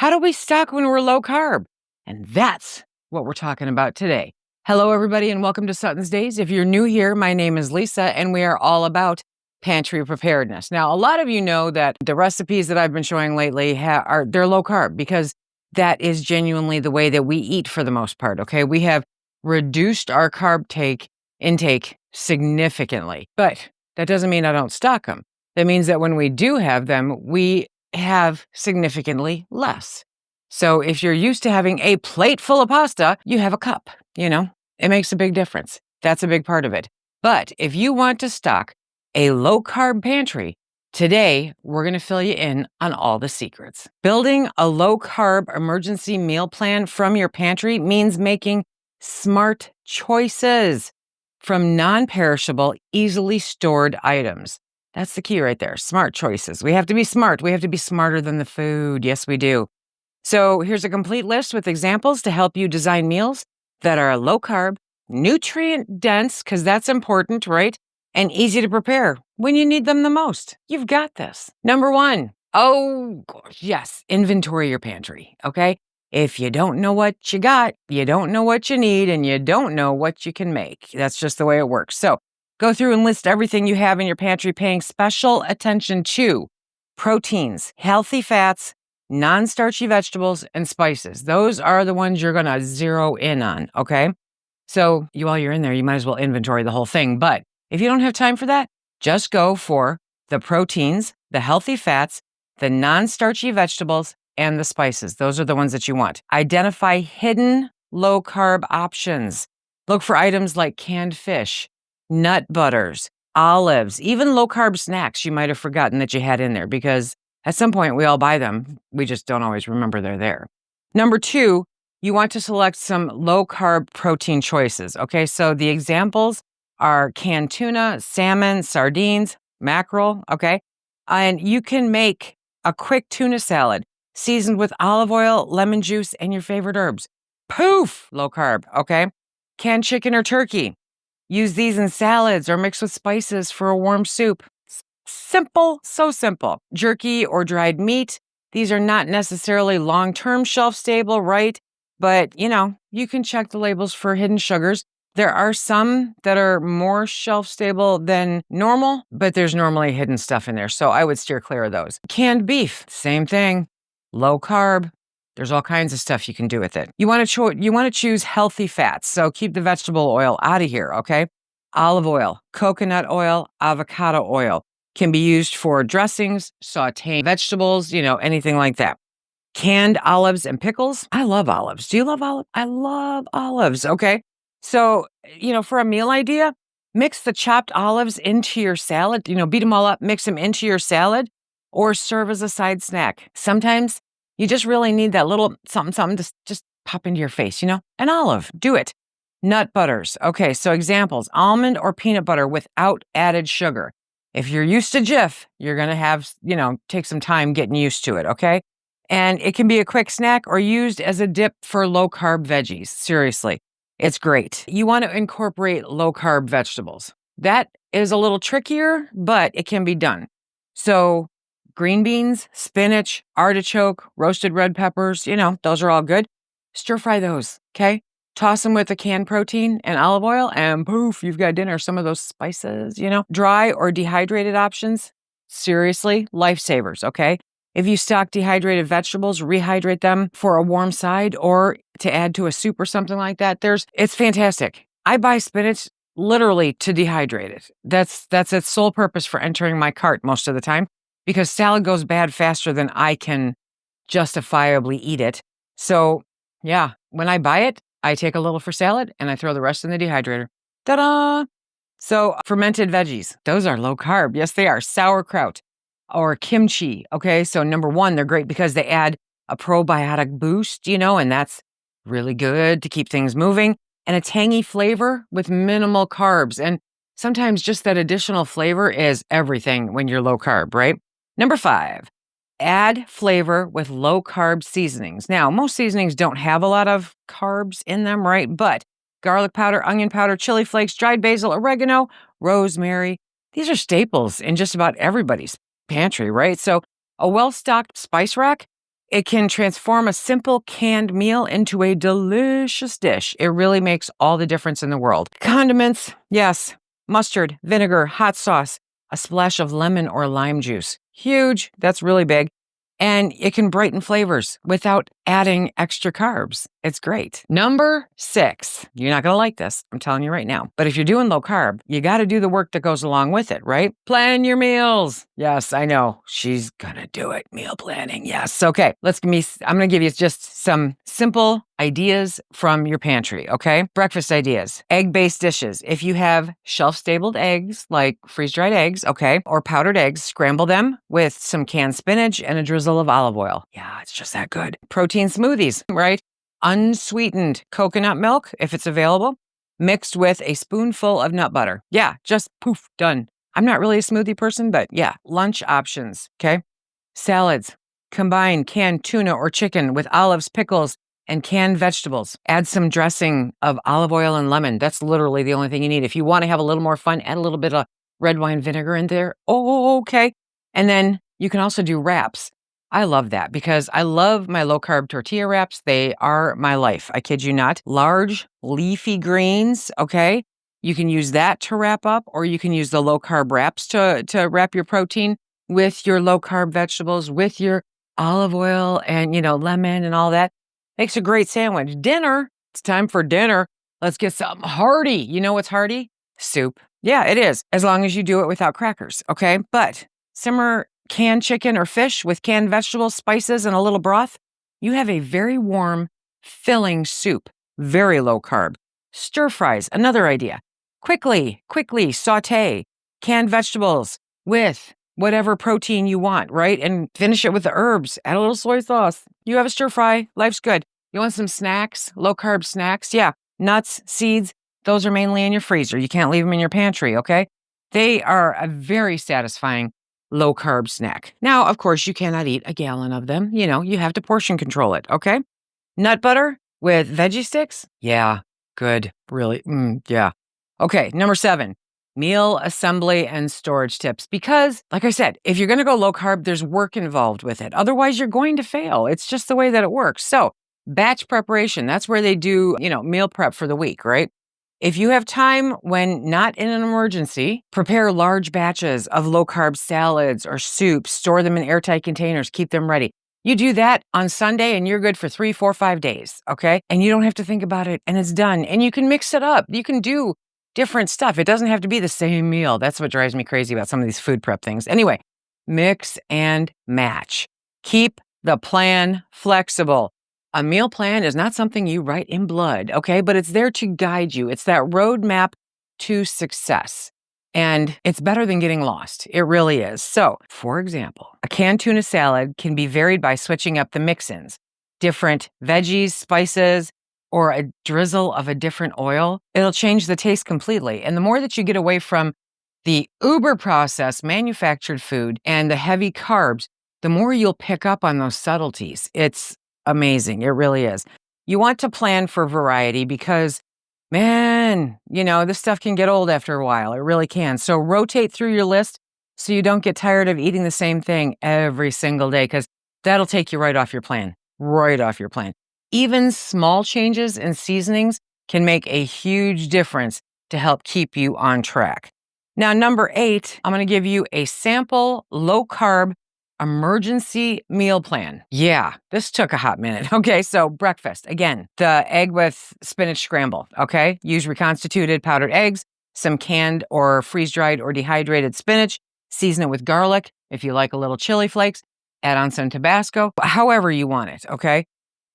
How do we stock when we're low carb? And that's what we're talking about today. Hello, everybody, and welcome to SuttonsDaze. If you're new here, my name is Lisa, and we are all about pantry preparedness. Now, a lot of you know that the recipes that I've been showing lately they're low carb because that is genuinely the way that we eat for the most part, okay? We have reduced our carb intake significantly, but that doesn't mean I don't stock them. That means that when we do have them, we have significantly less. So if you're used to having a plate full of pasta, you have a cup, it makes a big difference. That's a big part of it. But if you want to stock a low carb pantry, today we're going to fill you in on all the secrets. Building a low carb emergency meal plan from your pantry means making smart choices from non-perishable, easily stored items. That's the key right there. Smart choices. We have to be smart. We have to be smarter than the food. Yes, we do. So here's a complete list with examples to help you design meals that are low carb, nutrient dense, because that's important, right? And easy to prepare when you need them the most. You've got this. Number one, yes, inventory your pantry, okay? If you don't know what you got, you don't know what you need, and you don't know what you can make. That's just the way it works. So go through and list everything you have in your pantry, paying special attention to proteins, healthy fats, non-starchy vegetables, and spices. Those are the ones you're going to zero in on, okay? So while you're in there, you might as well inventory the whole thing. But if you don't have time for that, just go for the proteins, the healthy fats, the non-starchy vegetables, and the spices. Those are the ones that you want. Identify hidden low-carb options. Look for items like canned fish, nut butters, olives, even low-carb snacks you might have forgotten that you had in there because at some point we all buy them. We just don't always remember they're there. Number two, you want to select some low-carb protein choices. Okay, so the examples are canned tuna, salmon, sardines, mackerel, okay? And you can make a quick tuna salad seasoned with olive oil, lemon juice, and your favorite herbs. Poof! Low carb, okay? Canned chicken or turkey. Use these in salads or mix with spices for a warm soup. Simple, so simple. Jerky or dried meat. These are not necessarily long-term shelf stable, right? But, you can check the labels for hidden sugars. There are some that are more shelf stable than normal, but there's normally hidden stuff in there. So I would steer clear of those. Canned beef, same thing. Low carb. There's all kinds of stuff you can do with it. You want to choose healthy fats. So keep the vegetable oil out of here, okay? Olive oil, coconut oil, avocado oil can be used for dressings, sauteing vegetables, anything like that. Canned olives and pickles. I love olives. Do you love olives? I love olives, okay? So, for a meal idea, mix the chopped olives into your salad, beat them all up, mix them into your salad, or serve as a side snack. Sometimes you just really need that little something to just pop into your face, an olive, do it. Nut butters. Okay, so examples, almond or peanut butter without added sugar. If you're used to Jif, you're going to have, take some time getting used to it, okay? And it can be a quick snack or used as a dip for low-carb veggies. Seriously, it's great. You want to incorporate low-carb vegetables. That is a little trickier, but it can be done. So green beans, spinach, artichoke, roasted red peppers, those are all good. Stir fry those, okay? Toss them with the canned protein and olive oil, and poof, you've got dinner. Some of those spices, Dry or dehydrated options, seriously, lifesavers, okay? If you stock dehydrated vegetables, rehydrate them for a warm side or to add to a soup or something like that. It's fantastic. I buy spinach literally to dehydrate it. That's its sole purpose for entering my cart most of the time because salad goes bad faster than I can justifiably eat it. So yeah, when I buy it, I take a little for salad and I throw the rest in the dehydrator. Ta-da! So fermented veggies, those are low carb. Yes, they are. Sauerkraut or kimchi. Okay, so number one, they're great because they add a probiotic boost, and that's really good to keep things moving, and a tangy flavor with minimal carbs. And sometimes just that additional flavor is everything when you're low carb, right? Number 5, add flavor with low carb seasonings. Now, most seasonings don't have a lot of carbs in them, right? But garlic powder, onion powder, chili flakes, dried basil, oregano, rosemary, these are staples in just about everybody's pantry, right? So a well-stocked spice rack It can transform a simple canned meal into a delicious dish. It really makes all the difference in the world. Condiments, yes. Mustard, vinegar, hot sauce, a splash of lemon or lime juice. Huge. That's really big. And it can brighten flavors without adding extra carbs. It's great. Number 6. You're not going to like this. I'm telling you right now. But if you're doing low carb, you got to do the work that goes along with it, right? Plan your meals. Yes, I know. She's going to do it. Meal planning. Yes. Okay. I'm going to give you just some simple ideas from your pantry, okay? Breakfast ideas. Egg-based dishes. If you have shelf-stable eggs, like freeze-dried eggs, okay, or powdered eggs, scramble them with some canned spinach and a drizzle of olive oil. Yeah, it's just that good. Protein smoothies, right? Unsweetened coconut milk, if it's available, mixed with a spoonful of nut butter. Yeah, just poof, done. I'm not really a smoothie person, but yeah, lunch options, okay? Salads. Combine canned tuna or chicken with olives, pickles, and canned vegetables. Add some dressing of olive oil and lemon. That's literally the only thing you need. If you want to have a little more fun, add a little bit of red wine vinegar in there. Oh, okay. And then you can also do wraps. I love that because I love my low-carb tortilla wraps. They are my life. I kid you not. Large leafy greens, okay? You can use that to wrap up, or you can use the low-carb wraps to wrap your protein with your low-carb vegetables, with your olive oil and, lemon and all that. Makes a great sandwich. Dinner. It's time for dinner. Let's get something hearty. You know what's hearty? Soup. Yeah, it is. As long as you do it without crackers, okay? But simmer canned chicken or fish with canned vegetables, spices, and a little broth. You have a very warm, filling soup. Very low carb. Stir fries. Another idea. Quickly saute canned vegetables with whatever protein you want, right? And finish it with the herbs. Add a little soy sauce. You have a stir fry. Life's good. You want some snacks? Low carb snacks? Yeah. Nuts, seeds. Those are mainly in your freezer. You can't leave them in your pantry, okay? They are a very satisfying low carb snack. Now, of course, you cannot eat a gallon of them. You have to portion control it, okay? Nut butter with veggie sticks? Yeah. Good. Really? Yeah. Okay. Number 7. Meal assembly and storage tips. Because, like I said, if you're going to go low carb, there's work involved with it. Otherwise, you're going to fail. It's just the way that it works. So, batch preparation, that's where they do, meal prep for the week, right? If you have time when not in an emergency, prepare large batches of low carb salads or soups, store them in airtight containers, keep them ready. You do that on Sunday and you're good for 3, 4, 5 days, okay? And you don't have to think about it and it's done. And you can mix it up. You can do different stuff. It doesn't have to be the same meal. That's what drives me crazy about some of these food prep things. Anyway, mix and match. Keep the plan flexible. A meal plan is not something you write in blood, okay? But it's there to guide you. It's that roadmap to success. And it's better than getting lost. It really is. So, for example, a canned tuna salad can be varied by switching up the mix-ins. Different veggies, spices, or a drizzle of a different oil. It'll change the taste completely. And the more that you get away from the uber processed manufactured food and the heavy carbs, the more you'll pick up on those subtleties. It's amazing. It really is. You want to plan for variety because, man, this stuff can get old after a while. It really can. So rotate through your list so you don't get tired of eating the same thing every single day because that'll take you right off your plan. Right off your plan. Even small changes in seasonings can make a huge difference to help keep you on track. Now, number 8, I'm going to give you a sample low-carb emergency meal plan. Yeah, this took a hot minute. Okay, so breakfast. Again, the egg with spinach scramble, okay? Use reconstituted powdered eggs, some canned or freeze-dried or dehydrated spinach, season it with garlic. If you like a little chili flakes, add on some Tabasco, however you want it, okay?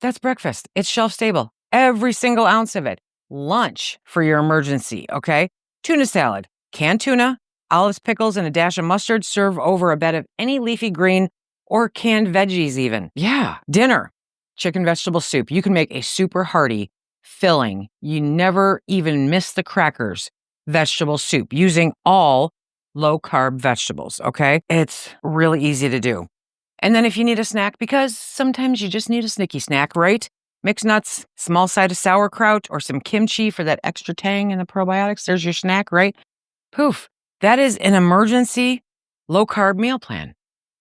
That's breakfast. It's shelf-stable. Every single ounce of it. Lunch for your emergency, okay? Tuna salad, canned tuna, olives, pickles, and a dash of mustard. Serve over a bed of any leafy green or canned veggies even. Yeah. Dinner, chicken vegetable soup. You can make a super hearty, filling. You never even miss the crackers vegetable soup using all low-carb vegetables, okay? It's really easy to do. And then if you need a snack, because sometimes you just need a snicky snack, right? Mixed nuts, small side of sauerkraut, or some kimchi for that extra tang and the probiotics. There's your snack, right? Poof. That is an emergency low-carb meal plan.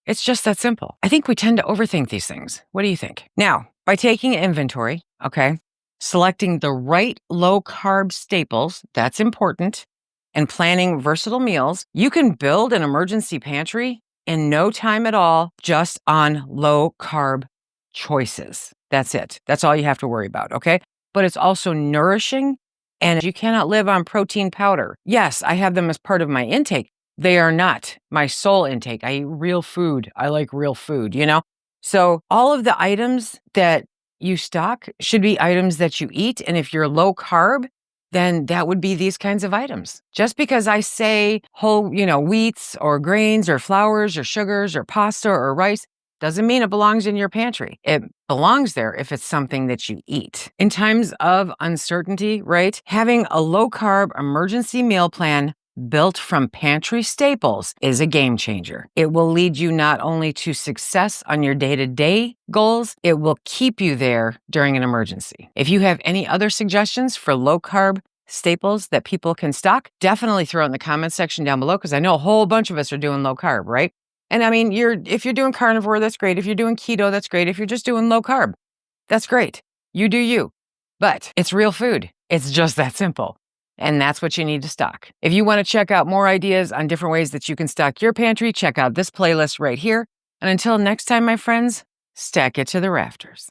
It's just that simple. I think we tend to overthink these things. What do you think? Now, by taking inventory, okay, selecting the right low carb staples, that's important, and planning versatile meals, you can build an emergency pantry in no time at all just on low carb choices. That's it. That's all you have to worry about, okay? But it's also nourishing, and you cannot live on protein powder. Yes, I have them as part of my intake. They are not my sole intake. I eat real food. I like real food, you know? So all of the items that you stock should be items that you eat. And if you're low carb, then that would be these kinds of items. Just because I say whole, wheats or grains or flours or sugars or pasta or rice doesn't mean it belongs in your pantry. It belongs there if it's something that you eat. In times of uncertainty, right? Having a low carb emergency meal plan built from pantry staples is a game changer. It will lead you not only to success on your day-to-day goals, it will keep you there during an emergency. If you have any other suggestions for low carb staples that people can stock, definitely throw it in the comments section down below, because I know a whole bunch of us are doing low carb, right? And I mean, if you're doing carnivore, that's great. If you're doing keto, that's great. If you're just doing low carb, that's great. You do you. But it's real food. It's just that simple. And that's what you need to stock. If you want to check out more ideas on different ways that you can stock your pantry, check out this playlist right here. And until next time, my friends, stack it to the rafters.